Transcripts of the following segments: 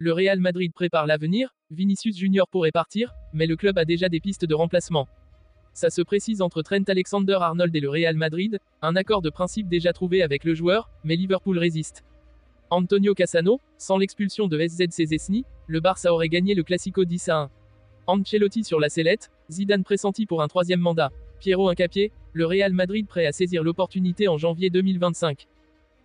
Le Real Madrid prépare l'avenir, Vinicius Junior pourrait partir, mais le club a déjà des pistes de remplacement. Ça se précise entre Trent Alexander-Arnold et le Real Madrid, un accord de principe déjà trouvé avec le joueur, mais Liverpool résiste. Antonio Cassano, sans l'expulsion de SZC Szczesny, le Barça aurait gagné le Classico 10-1. Ancelotti sur la sellette, Zidane pressenti pour un troisième mandat. Piero Hincapié, le Real Madrid prêt à saisir l'opportunité en janvier 2025.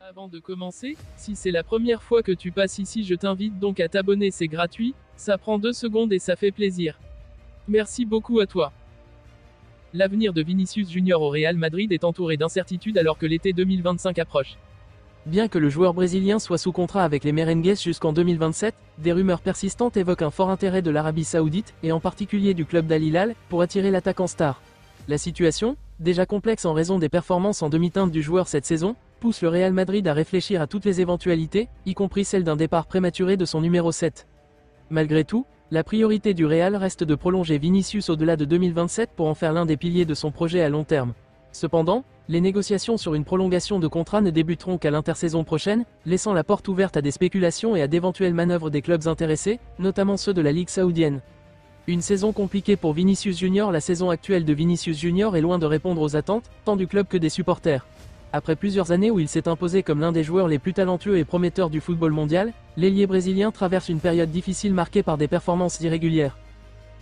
Avant de commencer, si c'est la première fois que tu passes ici, je t'invite donc à t'abonner, c'est gratuit, ça prend 2 secondes et ça fait plaisir. Merci beaucoup à toi. L'avenir de Vinicius Junior au Real Madrid est entouré d'incertitudes alors que l'été 2025 approche. Bien que le joueur brésilien soit sous contrat avec les Merengues jusqu'en 2027, des rumeurs persistantes évoquent un fort intérêt de l'Arabie Saoudite, et en particulier du club d'Al Hilal, pour attirer l'attaquant star. La situation, déjà complexe en raison des performances en demi-teinte du joueur cette saison, pousse le Real Madrid à réfléchir à toutes les éventualités, y compris celle d'un départ prématuré de son numéro 7. Malgré tout, la priorité du Real reste de prolonger Vinicius au-delà de 2027 pour en faire l'un des piliers de son projet à long terme. Cependant, les négociations sur une prolongation de contrat ne débuteront qu'à l'intersaison prochaine, laissant la porte ouverte à des spéculations et à d'éventuelles manœuvres des clubs intéressés, notamment ceux de la Ligue saoudienne. Une saison compliquée pour Vinicius Junior. La saison actuelle de Vinicius Junior est loin de répondre aux attentes, tant du club que des supporters. Après plusieurs années où il s'est imposé comme l'un des joueurs les plus talentueux et prometteurs du football mondial, l'ailier brésilien traverse une période difficile marquée par des performances irrégulières.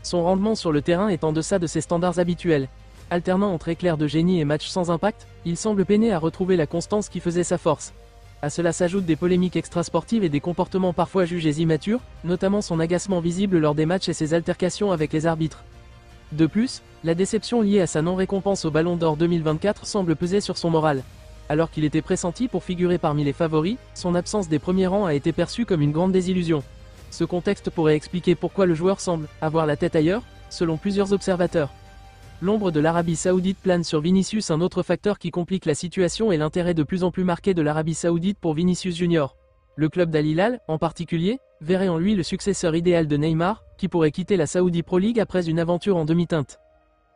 Son rendement sur le terrain est en deçà de ses standards habituels. Alternant entre éclairs de génie et matchs sans impact, il semble peiner à retrouver la constance qui faisait sa force. À cela s'ajoutent des polémiques extrasportives et des comportements parfois jugés immatures, notamment son agacement visible lors des matchs et ses altercations avec les arbitres. De plus, la déception liée à sa non-récompense au Ballon d'Or 2024 semble peser sur son moral. Alors qu'il était pressenti pour figurer parmi les favoris, son absence des premiers rangs a été perçue comme une grande désillusion. Ce contexte pourrait expliquer pourquoi le joueur semble avoir la tête ailleurs, selon plusieurs observateurs. L'ombre de l'Arabie Saoudite plane sur Vinicius. Un autre facteur qui complique la situation est l'intérêt de plus en plus marqué de l'Arabie Saoudite pour Vinicius Junior. Le club d'Al Hilal, en particulier, verrait en lui le successeur idéal de Neymar, qui pourrait quitter la Saudi Pro League après une aventure en demi-teinte.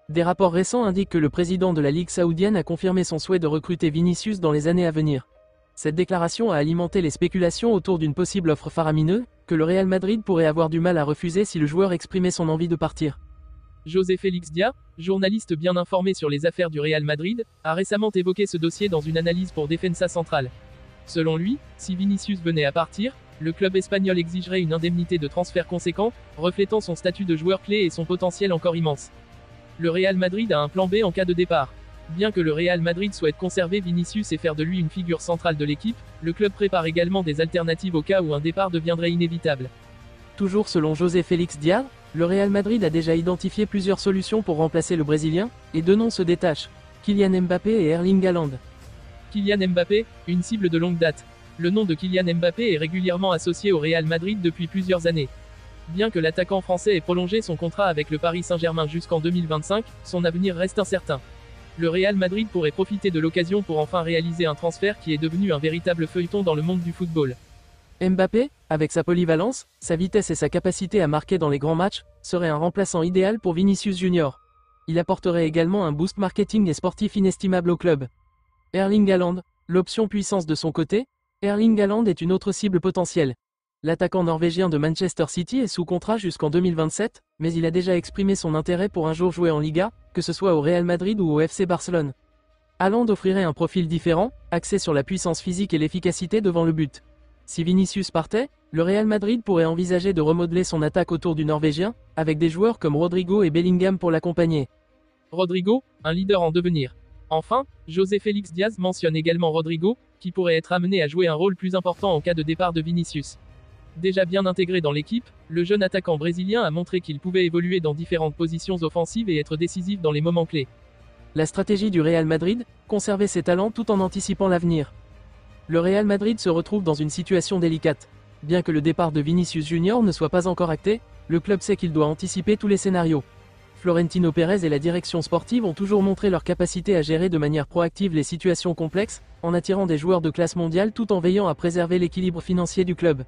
Des rapports récents indiquent que le président de la Ligue saoudienne a confirmé son souhait de recruter Vinicius dans les années à venir. Cette déclaration a alimenté les spéculations autour d'une possible offre faramineuse, que le Real Madrid pourrait avoir du mal à refuser si le joueur exprimait son envie de partir. José Félix Dia, journaliste bien informé sur les affaires du Real Madrid, a récemment évoqué ce dossier dans une analyse pour Defensa Central. Selon lui, si Vinicius venait à partir, le club espagnol exigerait une indemnité de transfert conséquente, reflétant son statut de joueur clé et son potentiel encore immense. Le Real Madrid a un plan B en cas de départ. Bien que le Real Madrid souhaite conserver Vinicius et faire de lui une figure centrale de l'équipe, le club prépare également des alternatives au cas où un départ deviendrait inévitable. Toujours selon José Félix Dia, le Real Madrid a déjà identifié plusieurs solutions pour remplacer le Brésilien, et 2 noms se détachent: Kylian Mbappé et Erling Haaland. Kylian Mbappé, une cible de longue date. Le nom de Kylian Mbappé est régulièrement associé au Real Madrid depuis plusieurs années. Bien que l'attaquant français ait prolongé son contrat avec le Paris Saint-Germain jusqu'en 2025, son avenir reste incertain. Le Real Madrid pourrait profiter de l'occasion pour enfin réaliser un transfert qui est devenu un véritable feuilleton dans le monde du football. Mbappé, avec sa polyvalence, sa vitesse et sa capacité à marquer dans les grands matchs, serait un remplaçant idéal pour Vinicius Junior. Il apporterait également un boost marketing et sportif inestimable au club. Erling Haaland, l'option puissance de son côté, Erling Haaland est une autre cible potentielle. L'attaquant norvégien de Manchester City est sous contrat jusqu'en 2027, mais il a déjà exprimé son intérêt pour un jour jouer en Liga, que ce soit au Real Madrid ou au FC Barcelone. Haaland offrirait un profil différent, axé sur la puissance physique et l'efficacité devant le but. Si Vinicius partait, le Real Madrid pourrait envisager de remodeler son attaque autour du Norvégien, avec des joueurs comme Rodrigo et Bellingham pour l'accompagner. Rodrigo, un leader en devenir. Enfin, José Félix Diaz mentionne également Rodrigo, qui pourrait être amené à jouer un rôle plus important en cas de départ de Vinicius. Déjà bien intégré dans l'équipe, le jeune attaquant brésilien a montré qu'il pouvait évoluer dans différentes positions offensives et être décisif dans les moments clés. La stratégie du Real Madrid, conserver ses talents tout en anticipant l'avenir. Le Real Madrid se retrouve dans une situation délicate. Bien que le départ de Vinicius Junior ne soit pas encore acté, le club sait qu'il doit anticiper tous les scénarios. Florentino Pérez et la direction sportive ont toujours montré leur capacité à gérer de manière proactive les situations complexes, en attirant des joueurs de classe mondiale tout en veillant à préserver l'équilibre financier du club.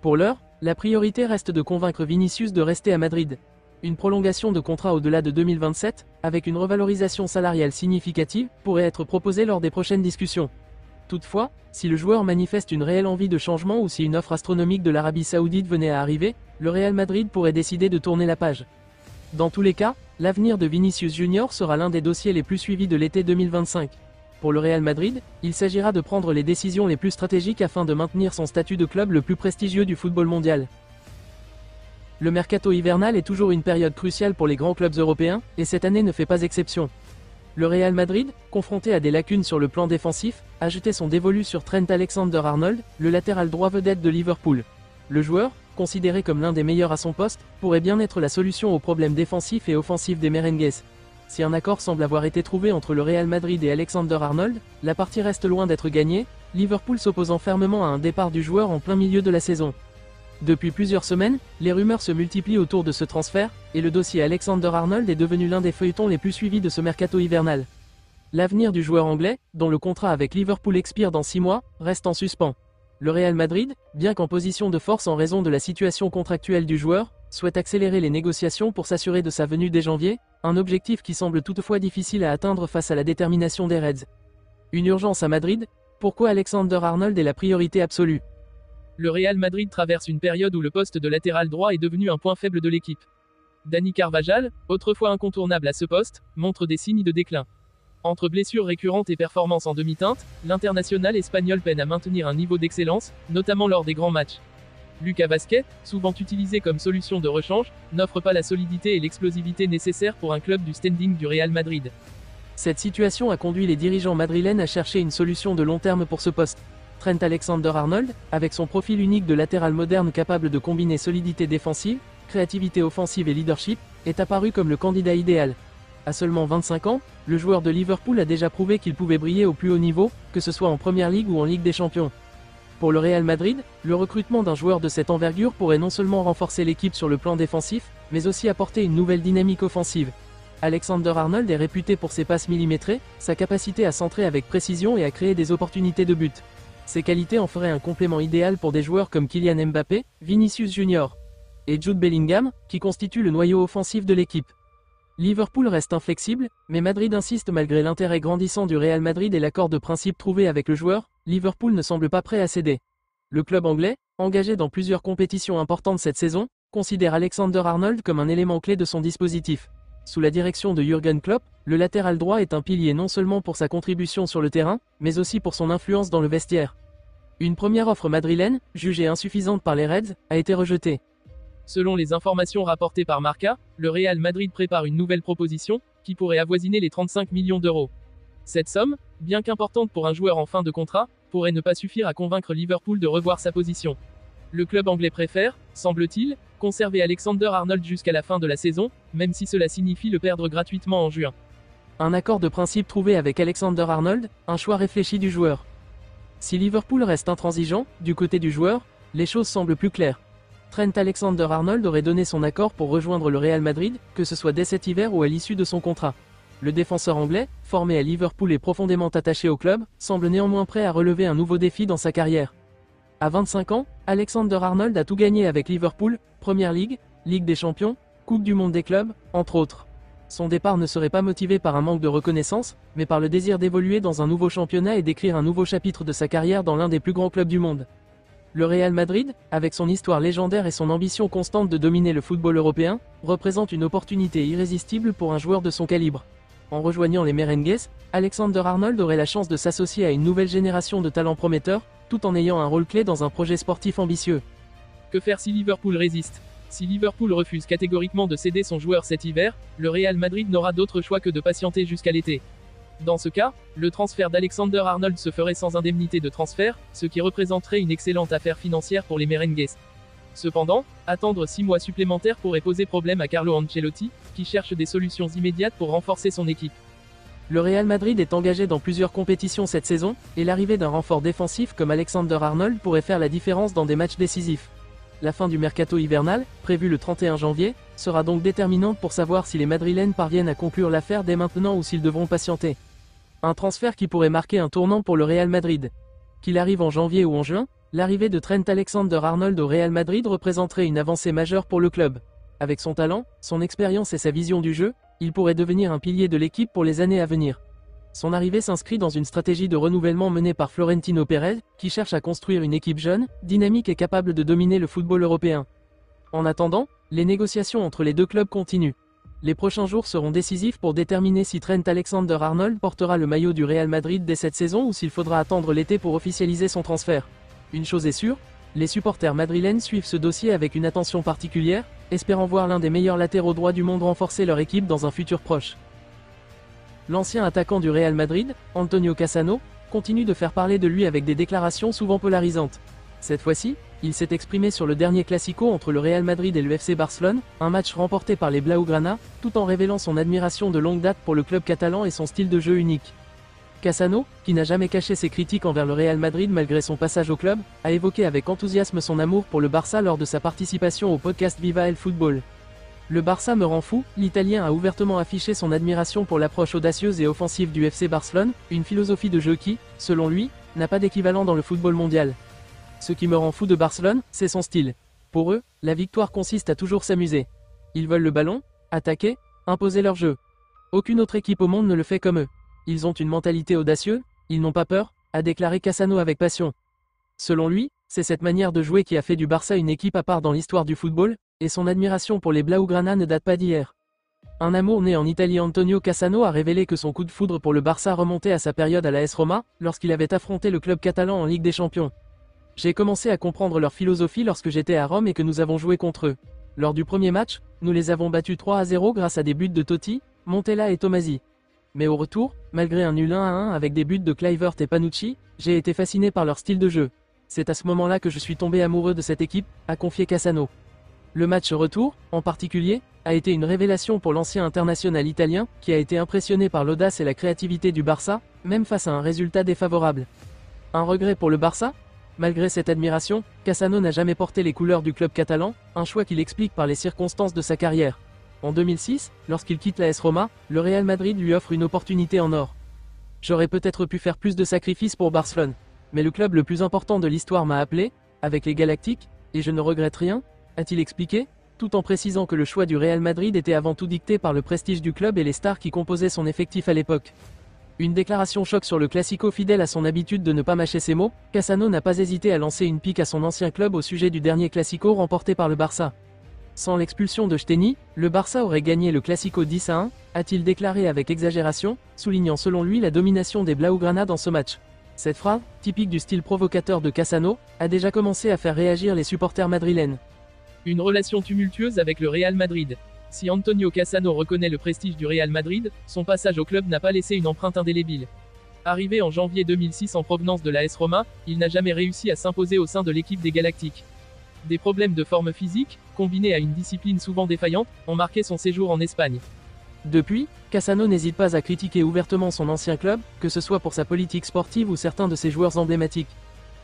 Pour l'heure, la priorité reste de convaincre Vinicius de rester à Madrid. Une prolongation de contrat au-delà de 2027, avec une revalorisation salariale significative, pourrait être proposée lors des prochaines discussions. Toutefois, si le joueur manifeste une réelle envie de changement ou si une offre astronomique de l'Arabie Saoudite venait à arriver, le Real Madrid pourrait décider de tourner la page. Dans tous les cas, l'avenir de Vinicius Junior sera l'un des dossiers les plus suivis de l'été 2025. Pour le Real Madrid, il s'agira de prendre les décisions les plus stratégiques afin de maintenir son statut de club le plus prestigieux du football mondial. Le mercato hivernal est toujours une période cruciale pour les grands clubs européens, et cette année ne fait pas exception. Le Real Madrid, confronté à des lacunes sur le plan défensif, a jeté son dévolu sur Trent Alexander-Arnold, le latéral droit vedette de Liverpool. Le joueur, considéré comme l'un des meilleurs à son poste, pourrait bien être la solution aux problèmes défensifs et offensifs des merengues. Si un accord semble avoir été trouvé entre le Real Madrid et Alexander-Arnold, la partie reste loin d'être gagnée, Liverpool s'opposant fermement à un départ du joueur en plein milieu de la saison. Depuis plusieurs semaines, les rumeurs se multiplient autour de ce transfert, et le dossier Alexander-Arnold est devenu l'un des feuilletons les plus suivis de ce mercato hivernal. L'avenir du joueur anglais, dont le contrat avec Liverpool expire dans 6 mois, reste en suspens. Le Real Madrid, bien qu'en position de force en raison de la situation contractuelle du joueur, souhaite accélérer les négociations pour s'assurer de sa venue dès janvier, un objectif qui semble toutefois difficile à atteindre face à la détermination des Reds. Une urgence à Madrid, pourquoi Alexander-Arnold est la priorité absolue? Le Real Madrid traverse une période où le poste de latéral droit est devenu un point faible de l'équipe. Dani Carvajal, autrefois incontournable à ce poste, montre des signes de déclin. Entre blessures récurrentes et performances en demi-teinte, l'international espagnol peine à maintenir un niveau d'excellence, notamment lors des grands matchs. Lucas Vazquez, souvent utilisé comme solution de rechange, n'offre pas la solidité et l'explosivité nécessaires pour un club du standing du Real Madrid. Cette situation a conduit les dirigeants madrilènes à chercher une solution de long terme pour ce poste. Trent Alexander-Arnold, avec son profil unique de latéral moderne capable de combiner solidité défensive, créativité offensive et leadership, est apparu comme le candidat idéal. À seulement 25 ans, le joueur de Liverpool a déjà prouvé qu'il pouvait briller au plus haut niveau, que ce soit en Première Ligue ou en Ligue des Champions. Pour le Real Madrid, le recrutement d'un joueur de cette envergure pourrait non seulement renforcer l'équipe sur le plan défensif, mais aussi apporter une nouvelle dynamique offensive. Alexander-Arnold est réputé pour ses passes millimétrées, sa capacité à centrer avec précision et à créer des opportunités de but. Ces qualités en feraient un complément idéal pour des joueurs comme Kylian Mbappé, Vinicius Junior et Jude Bellingham, qui constituent le noyau offensif de l'équipe. Liverpool reste inflexible, mais Madrid insiste malgré l'intérêt grandissant du Real Madrid et l'accord de principe trouvé avec le joueur, Liverpool ne semble pas prêt à céder. Le club anglais, engagé dans plusieurs compétitions importantes cette saison, considère Alexander-Arnold comme un élément clé de son dispositif. Sous la direction de Jürgen Klopp, le latéral droit est un pilier non seulement pour sa contribution sur le terrain, mais aussi pour son influence dans le vestiaire. Une première offre madrilène, jugée insuffisante par les Reds, a été rejetée. Selon les informations rapportées par Marca, le Real Madrid prépare une nouvelle proposition, qui pourrait avoisiner les 35 millions d'euros. Cette somme, bien qu'importante pour un joueur en fin de contrat, pourrait ne pas suffire à convaincre Liverpool de revoir sa position. Le club anglais préfère, semble-t-il, conserver Alexander-Arnold jusqu'à la fin de la saison, même si cela signifie le perdre gratuitement en juin. Un accord de principe trouvé avec Alexander-Arnold, un choix réfléchi du joueur. Si Liverpool reste intransigeant, du côté du joueur, les choses semblent plus claires. Trent Alexander-Arnold aurait donné son accord pour rejoindre le Real Madrid, que ce soit dès cet hiver ou à l'issue de son contrat. Le défenseur anglais, formé à Liverpool et profondément attaché au club, semble néanmoins prêt à relever un nouveau défi dans sa carrière. À 25 ans, Alexander-Arnold a tout gagné avec Liverpool, Première Ligue, Ligue des Champions, Coupe du Monde des clubs, entre autres. Son départ ne serait pas motivé par un manque de reconnaissance, mais par le désir d'évoluer dans un nouveau championnat et d'écrire un nouveau chapitre de sa carrière dans l'un des plus grands clubs du monde. Le Real Madrid, avec son histoire légendaire et son ambition constante de dominer le football européen, représente une opportunité irrésistible pour un joueur de son calibre. En rejoignant les merengues, Alexander-Arnold aurait la chance de s'associer à une nouvelle génération de talents prometteurs, tout en ayant un rôle clé dans un projet sportif ambitieux. Que faire si Liverpool résiste? Si Liverpool refuse catégoriquement de céder son joueur cet hiver, le Real Madrid n'aura d'autre choix que de patienter jusqu'à l'été. Dans ce cas, le transfert d'Alexander-Arnold se ferait sans indemnité de transfert, ce qui représenterait une excellente affaire financière pour les merengues. Cependant, attendre 6 mois supplémentaires pourrait poser problème à Carlo Ancelotti, qui cherche des solutions immédiates pour renforcer son équipe. Le Real Madrid est engagé dans plusieurs compétitions cette saison, et l'arrivée d'un renfort défensif comme Alexander-Arnold pourrait faire la différence dans des matchs décisifs. La fin du mercato hivernal, prévue le 31 janvier, sera donc déterminante pour savoir si les Madrilènes parviennent à conclure l'affaire dès maintenant ou s'ils devront patienter. Un transfert qui pourrait marquer un tournant pour le Real Madrid. Qu'il arrive en janvier ou en juin, l'arrivée de Trent Alexander-Arnold au Real Madrid représenterait une avancée majeure pour le club. Avec son talent, son expérience et sa vision du jeu, il pourrait devenir un pilier de l'équipe pour les années à venir. Son arrivée s'inscrit dans une stratégie de renouvellement menée par Florentino Pérez, qui cherche à construire une équipe jeune, dynamique et capable de dominer le football européen. En attendant, les négociations entre les deux clubs continuent. Les prochains jours seront décisifs pour déterminer si Trent Alexander-Arnold portera le maillot du Real Madrid dès cette saison ou s'il faudra attendre l'été pour officialiser son transfert. Une chose est sûre, les supporters madrilènes suivent ce dossier avec une attention particulière, espérant voir l'un des meilleurs latéraux droits du monde renforcer leur équipe dans un futur proche. L'ancien attaquant du Real Madrid, Antonio Cassano, continue de faire parler de lui avec des déclarations souvent polarisantes. Cette fois-ci, il s'est exprimé sur le dernier Classico entre le Real Madrid et le FC Barcelone, un match remporté par les Blaugrana, tout en révélant son admiration de longue date pour le club catalan et son style de jeu unique. Cassano, qui n'a jamais caché ses critiques envers le Real Madrid malgré son passage au club, a évoqué avec enthousiasme son amour pour le Barça lors de sa participation au podcast Viva el Fútbol. Le Barça me rend fou, l'Italien a ouvertement affiché son admiration pour l'approche audacieuse et offensive du FC Barcelone, une philosophie de jeu qui, selon lui, n'a pas d'équivalent dans le football mondial. Ce qui me rend fou de Barcelone, c'est son style. Pour eux, la victoire consiste à toujours s'amuser. Ils veulent le ballon, attaquer, imposer leur jeu. Aucune autre équipe au monde ne le fait comme eux. Ils ont une mentalité audacieuse, ils n'ont pas peur, a déclaré Cassano avec passion. Selon lui, c'est cette manière de jouer qui a fait du Barça une équipe à part dans l'histoire du football, et son admiration pour les Blaugrana ne date pas d'hier. Un amour né en Italie. Antonio Cassano a révélé que son coup de foudre pour le Barça remontait à sa période à l'AS Roma, lorsqu'il avait affronté le club catalan en Ligue des Champions. J'ai commencé à comprendre leur philosophie lorsque j'étais à Rome et que nous avons joué contre eux. Lors du premier match, nous les avons battus 3-0 grâce à des buts de Totti, Montella et Tomasi. Mais au retour, malgré un nul 1-1 avec des buts de Kluivert et Panucci, j'ai été fasciné par leur style de jeu. C'est à ce moment-là que je suis tombé amoureux de cette équipe, a confié Cassano. Le match retour, en particulier, a été une révélation pour l'ancien international italien, qui a été impressionné par l'audace et la créativité du Barça, même face à un résultat défavorable. Un regret pour le Barça ? Malgré cette admiration, Cassano n'a jamais porté les couleurs du club catalan, un choix qu'il explique par les circonstances de sa carrière. En 2006, lorsqu'il quitte l'AS Roma, le Real Madrid lui offre une opportunité en or. J'aurais peut-être pu faire plus de sacrifices pour Barcelone, mais le club le plus important de l'histoire m'a appelé, avec les Galactiques, et je ne regrette rien, a-t-il expliqué, tout en précisant que le choix du Real Madrid était avant tout dicté par le prestige du club et les stars qui composaient son effectif à l'époque. Une déclaration choc sur le Classico. Fidèle à son habitude de ne pas mâcher ses mots, Cassano n'a pas hésité à lancer une pique à son ancien club au sujet du dernier Classico remporté par le Barça. Sans l'expulsion de Steny, le Barça aurait gagné le Classico 10-1, a-t-il déclaré avec exagération, soulignant selon lui la domination des Blaugrana dans ce match. Cette phrase, typique du style provocateur de Cassano, a déjà commencé à faire réagir les supporters madrilènes. Une relation tumultueuse avec le Real Madrid. Si Antonio Cassano reconnaît le prestige du Real Madrid, son passage au club n'a pas laissé une empreinte indélébile. Arrivé en janvier 2006 en provenance de l'AS Roma, il n'a jamais réussi à s'imposer au sein de l'équipe des Galactiques. Des problèmes de forme physique, combinés à une discipline souvent défaillante, ont marqué son séjour en Espagne. Depuis, Cassano n'hésite pas à critiquer ouvertement son ancien club, que ce soit pour sa politique sportive ou certains de ses joueurs emblématiques.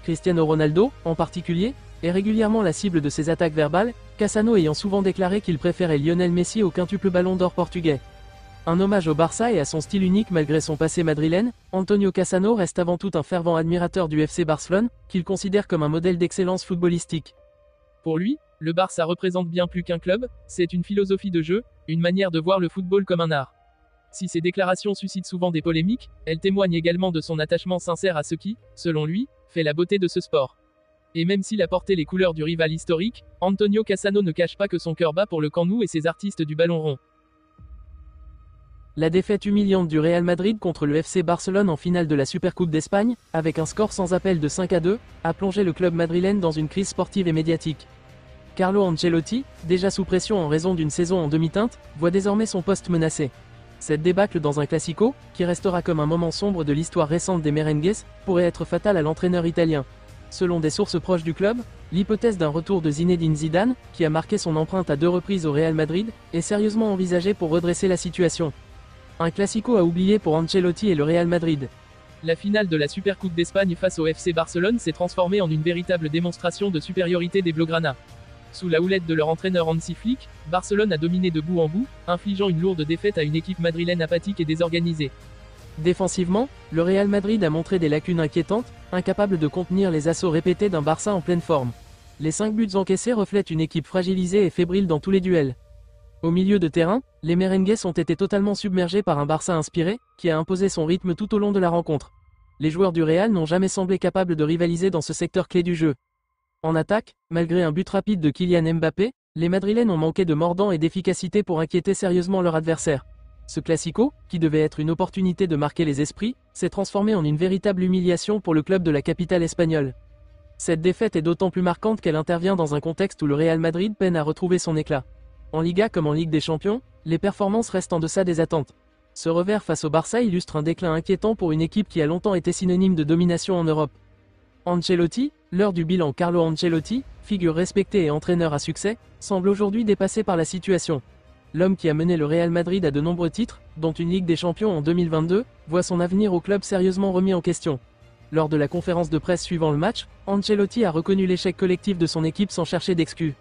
Cristiano Ronaldo, en particulier, est régulièrement la cible de ses attaques verbales, Cassano ayant souvent déclaré qu'il préférait Lionel Messi au quintuple ballon d'or portugais. Un hommage au Barça et à son style unique malgré son passé madrilène, Antonio Cassano reste avant tout un fervent admirateur du FC Barcelone, qu'il considère comme un modèle d'excellence footballistique. Pour lui, le Barça représente bien plus qu'un club, c'est une philosophie de jeu, une manière de voir le football comme un art. Si ces déclarations suscitent souvent des polémiques, elles témoignent également de son attachement sincère à ce qui, selon lui, fait la beauté de ce sport. Et même s'il a porté les couleurs du rival historique, Antonio Cassano ne cache pas que son cœur bat pour le Camp Nou et ses artistes du ballon rond. La défaite humiliante du Real Madrid contre le FC Barcelone en finale de la Supercoupe d'Espagne, avec un score sans appel de 5-2, a plongé le club madrilène dans une crise sportive et médiatique. Carlo Ancelotti, déjà sous pression en raison d'une saison en demi-teinte, voit désormais son poste menacé. Cette débâcle dans un Classico, qui restera comme un moment sombre de l'histoire récente des Merengues, pourrait être fatale à l'entraîneur italien. Selon des sources proches du club, l'hypothèse d'un retour de Zinedine Zidane, qui a marqué son empreinte à 2 reprises au Real Madrid, est sérieusement envisagée pour redresser la situation. Un Classico à oublier pour Ancelotti et le Real Madrid. La finale de la Supercoupe d'Espagne face au FC Barcelone s'est transformée en une véritable démonstration de supériorité des Blaugrana. Sous la houlette de leur entraîneur Hansi Flick, Barcelone a dominé de bout en bout, infligeant une lourde défaite à une équipe madrilène apathique et désorganisée. Défensivement, le Real Madrid a montré des lacunes inquiétantes, incapable de contenir les assauts répétés d'un Barça en pleine forme. Les 5 buts encaissés reflètent une équipe fragilisée et fébrile dans tous les duels. Au milieu de terrain, les merengues ont été totalement submergés par un Barça inspiré, qui a imposé son rythme tout au long de la rencontre. Les joueurs du Real n'ont jamais semblé capables de rivaliser dans ce secteur clé du jeu. En attaque, malgré un but rapide de Kylian Mbappé, les Madrilènes ont manqué de mordant et d'efficacité pour inquiéter sérieusement leur adversaire. Ce classico, qui devait être une opportunité de marquer les esprits, s'est transformé en une véritable humiliation pour le club de la capitale espagnole. Cette défaite est d'autant plus marquante qu'elle intervient dans un contexte où le Real Madrid peine à retrouver son éclat. En Liga comme en Ligue des Champions, les performances restent en deçà des attentes. Ce revers face au Barça illustre un déclin inquiétant pour une équipe qui a longtemps été synonyme de domination en Europe. Ancelotti, l'heure du bilan. Carlo Ancelotti, figure respectée et entraîneur à succès, semble aujourd'hui dépassé par la situation. L'homme qui a mené le Real Madrid à de nombreux titres, dont une Ligue des Champions en 2022, voit son avenir au club sérieusement remis en question. Lors de la conférence de presse suivant le match, Ancelotti a reconnu l'échec collectif de son équipe sans chercher d'excuses.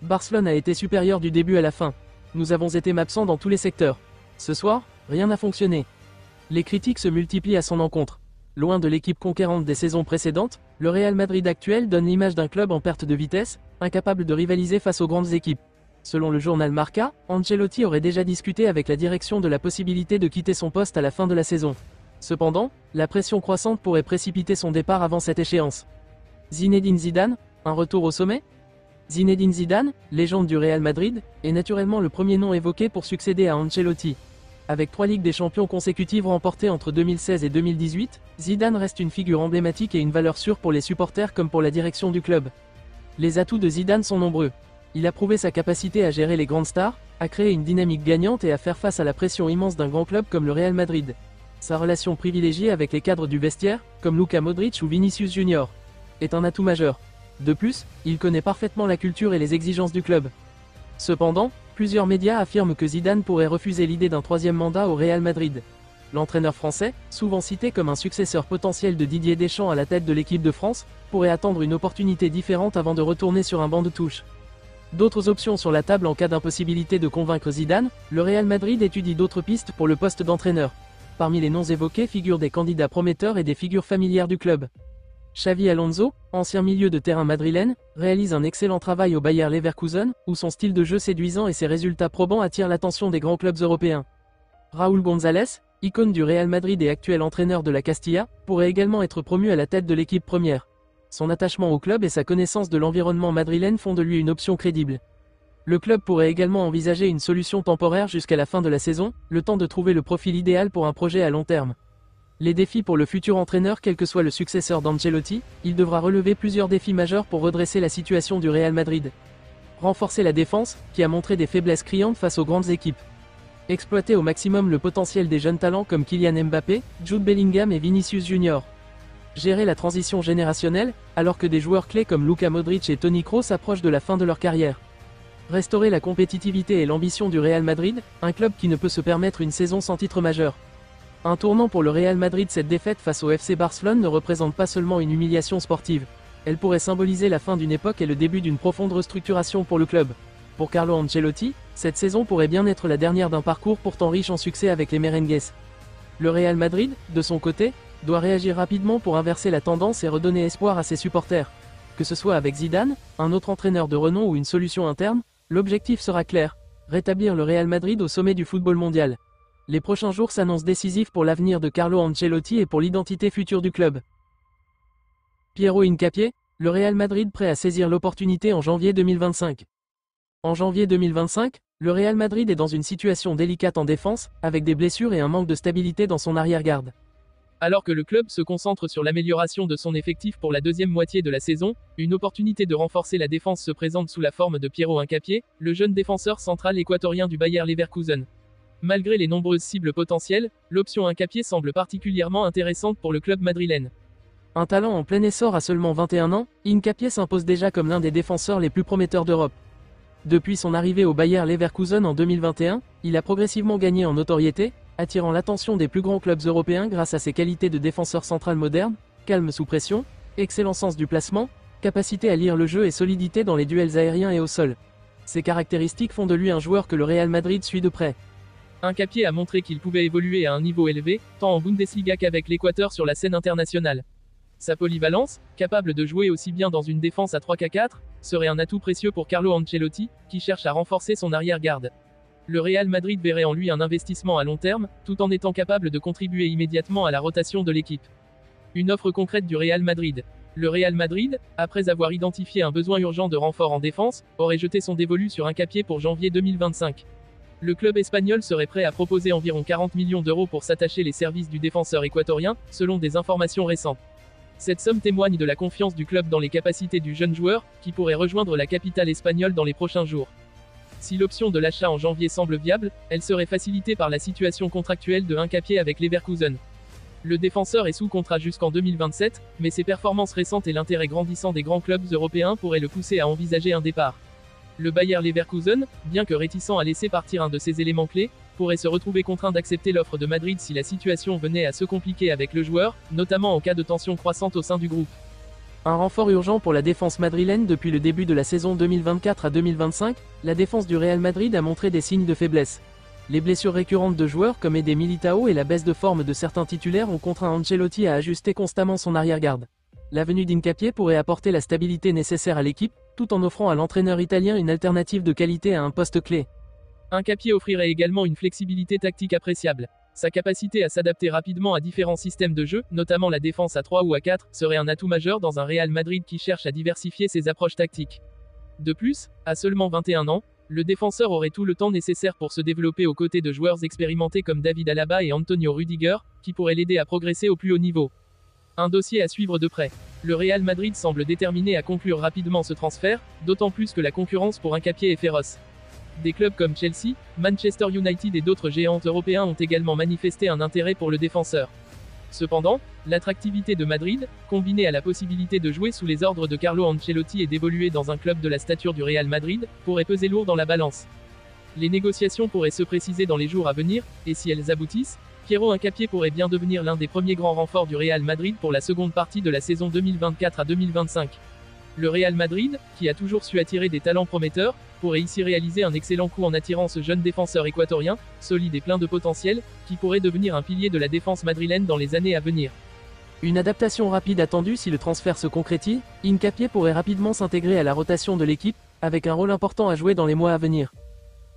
Barcelone a été supérieur du début à la fin. Nous avons été absents dans tous les secteurs. Ce soir, rien n'a fonctionné. Les critiques se multiplient à son encontre. Loin de l'équipe conquérante des saisons précédentes, le Real Madrid actuel donne l'image d'un club en perte de vitesse, incapable de rivaliser face aux grandes équipes. Selon le journal Marca, Ancelotti aurait déjà discuté avec la direction de la possibilité de quitter son poste à la fin de la saison. Cependant, la pression croissante pourrait précipiter son départ avant cette échéance. Zinedine Zidane, un retour au sommet ? Zinedine Zidane, légende du Real Madrid, est naturellement le premier nom évoqué pour succéder à Ancelotti. Avec 3 Ligues des Champions consécutives remportées entre 2016 et 2018, Zidane reste une figure emblématique et une valeur sûre pour les supporters comme pour la direction du club. Les atouts de Zidane sont nombreux. Il a prouvé sa capacité à gérer les grandes stars, à créer une dynamique gagnante et à faire face à la pression immense d'un grand club comme le Real Madrid. Sa relation privilégiée avec les cadres du vestiaire, comme Luka Modric ou Vinicius Junior, est un atout majeur. De plus, il connaît parfaitement la culture et les exigences du club. Cependant, plusieurs médias affirment que Zidane pourrait refuser l'idée d'un 3e mandat au Real Madrid. L'entraîneur français, souvent cité comme un successeur potentiel de Didier Deschamps à la tête de l'équipe de France, pourrait attendre une opportunité différente avant de retourner sur un banc de touche. D'autres options sur la table en cas d'impossibilité de convaincre Zidane, le Real Madrid étudie d'autres pistes pour le poste d'entraîneur. Parmi les noms évoqués figurent des candidats prometteurs et des figures familières du club. Xavi Alonso, ancien milieu de terrain madrilène, réalise un excellent travail au Bayer Leverkusen, où son style de jeu séduisant et ses résultats probants attirent l'attention des grands clubs européens. Raúl González, icône du Real Madrid et actuel entraîneur de la Castilla, pourrait également être promu à la tête de l'équipe première. Son attachement au club et sa connaissance de l'environnement madrilène font de lui une option crédible. Le club pourrait également envisager une solution temporaire jusqu'à la fin de la saison, le temps de trouver le profil idéal pour un projet à long terme. Les défis pour le futur entraîneur, quel que soit le successeur d'Ancelotti, il devra relever plusieurs défis majeurs pour redresser la situation du Real Madrid. Renforcer la défense, qui a montré des faiblesses criantes face aux grandes équipes. Exploiter au maximum le potentiel des jeunes talents comme Kylian Mbappé, Jude Bellingham et Vinicius Junior. Gérer la transition générationnelle, alors que des joueurs clés comme Luka Modric et Toni Kroos approchent de la fin de leur carrière. Restaurer la compétitivité et l'ambition du Real Madrid, un club qui ne peut se permettre une saison sans titre majeur. Un tournant pour le Real Madrid. Cette défaite face au FC Barcelone ne représente pas seulement une humiliation sportive. Elle pourrait symboliser la fin d'une époque et le début d'une profonde restructuration pour le club. Pour Carlo Ancelotti, cette saison pourrait bien être la dernière d'un parcours pourtant riche en succès avec les merengues. Le Real Madrid, de son côté, doit réagir rapidement pour inverser la tendance et redonner espoir à ses supporters. Que ce soit avec Zidane, un autre entraîneur de renom ou une solution interne, l'objectif sera clair, rétablir le Real Madrid au sommet du football mondial. Les prochains jours s'annoncent décisifs pour l'avenir de Carlo Ancelotti et pour l'identité future du club. Piero Hincapié, le Real Madrid prêt à saisir l'opportunité en janvier 2025. En janvier 2025, le Real Madrid est dans une situation délicate en défense, avec des blessures et un manque de stabilité dans son arrière-garde. Alors que le club se concentre sur l'amélioration de son effectif pour la deuxième moitié de la saison, une opportunité de renforcer la défense se présente sous la forme de Piero Hincapié, le jeune défenseur central équatorien du Bayer Leverkusen. Malgré les nombreuses cibles potentielles, l'option Hincapié semble particulièrement intéressante pour le club madrilène. Un talent en plein essor à seulement 21 ans, Hincapié s'impose déjà comme l'un des défenseurs les plus prometteurs d'Europe. Depuis son arrivée au Bayer Leverkusen en 2021, il a progressivement gagné en notoriété, attirant l'attention des plus grands clubs européens grâce à ses qualités de défenseur central moderne, calme sous pression, excellent sens du placement, capacité à lire le jeu et solidité dans les duels aériens et au sol. Ces caractéristiques font de lui un joueur que le Real Madrid suit de près. Hincapié a montré qu'il pouvait évoluer à un niveau élevé, tant en Bundesliga qu'avec l'Équateur sur la scène internationale. Sa polyvalence, capable de jouer aussi bien dans une défense à 3-4, serait un atout précieux pour Carlo Ancelotti, qui cherche à renforcer son arrière-garde. Le Real Madrid verrait en lui un investissement à long terme, tout en étant capable de contribuer immédiatement à la rotation de l'équipe. Une offre concrète du Real Madrid. Le Real Madrid, après avoir identifié un besoin urgent de renfort en défense, aurait jeté son dévolu sur Hincapié pour janvier 2025. Le club espagnol serait prêt à proposer environ 40 millions d'euros pour s'attacher les services du défenseur équatorien, selon des informations récentes. Cette somme témoigne de la confiance du club dans les capacités du jeune joueur, qui pourrait rejoindre la capitale espagnole dans les prochains jours. Si l'option de l'achat en janvier semble viable, elle serait facilitée par la situation contractuelle de Hincapié avec Leverkusen. Le défenseur est sous contrat jusqu'en 2027, mais ses performances récentes et l'intérêt grandissant des grands clubs européens pourraient le pousser à envisager un départ. Le Bayer Leverkusen, bien que réticent à laisser partir un de ses éléments clés, pourrait se retrouver contraint d'accepter l'offre de Madrid si la situation venait à se compliquer avec le joueur, notamment en cas de tension croissante au sein du groupe. Un renfort urgent pour la défense madrilène depuis le début de la saison 2024 à 2025, la défense du Real Madrid a montré des signes de faiblesse. Les blessures récurrentes de joueurs comme Eder Militao et la baisse de forme de certains titulaires ont contraint Ancelotti à ajuster constamment son arrière-garde. La venue d'Hincapié pourrait apporter la stabilité nécessaire à l'équipe, tout en offrant à l'entraîneur italien une alternative de qualité à un poste clé. Hincapié offrirait également une flexibilité tactique appréciable. Sa capacité à s'adapter rapidement à différents systèmes de jeu, notamment la défense à 3 ou à 4, serait un atout majeur dans un Real Madrid qui cherche à diversifier ses approches tactiques. De plus, à seulement 21 ans, le défenseur aurait tout le temps nécessaire pour se développer aux côtés de joueurs expérimentés comme David Alaba et Antonio Rüdiger, qui pourraient l'aider à progresser au plus haut niveau. Un dossier à suivre de près. Le Real Madrid semble déterminé à conclure rapidement ce transfert, d'autant plus que la concurrence pour Hincapié est féroce. Des clubs comme Chelsea, Manchester United et d'autres géants européens ont également manifesté un intérêt pour le défenseur. Cependant, l'attractivité de Madrid, combinée à la possibilité de jouer sous les ordres de Carlo Ancelotti et d'évoluer dans un club de la stature du Real Madrid, pourrait peser lourd dans la balance. Les négociations pourraient se préciser dans les jours à venir, et si elles aboutissent, Piero Hincapié pourrait bien devenir l'un des premiers grands renforts du Real Madrid pour la seconde partie de la saison 2024 à 2025. Le Real Madrid, qui a toujours su attirer des talents prometteurs, pourrait ici réaliser un excellent coup en attirant ce jeune défenseur équatorien, solide et plein de potentiel, qui pourrait devenir un pilier de la défense madrilène dans les années à venir. Une adaptation rapide attendue si le transfert se concrétise, Hincapié pourrait rapidement s'intégrer à la rotation de l'équipe, avec un rôle important à jouer dans les mois à venir.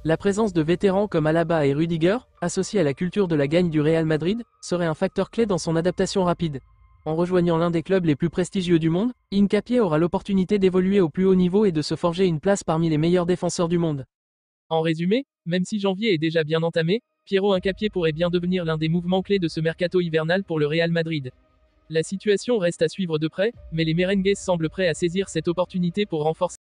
La présence de vétérans comme Alaba et Rüdiger, associés à la culture de la gagne du Real Madrid, serait un facteur clé dans son adaptation rapide. En rejoignant l'un des clubs les plus prestigieux du monde, Hincapié aura l'opportunité d'évoluer au plus haut niveau et de se forger une place parmi les meilleurs défenseurs du monde. En résumé, même si janvier est déjà bien entamé, Piero Hincapié pourrait bien devenir l'un des mouvements clés de ce mercato hivernal pour le Real Madrid. La situation reste à suivre de près, mais les merengues semblent prêts à saisir cette opportunité pour renforcer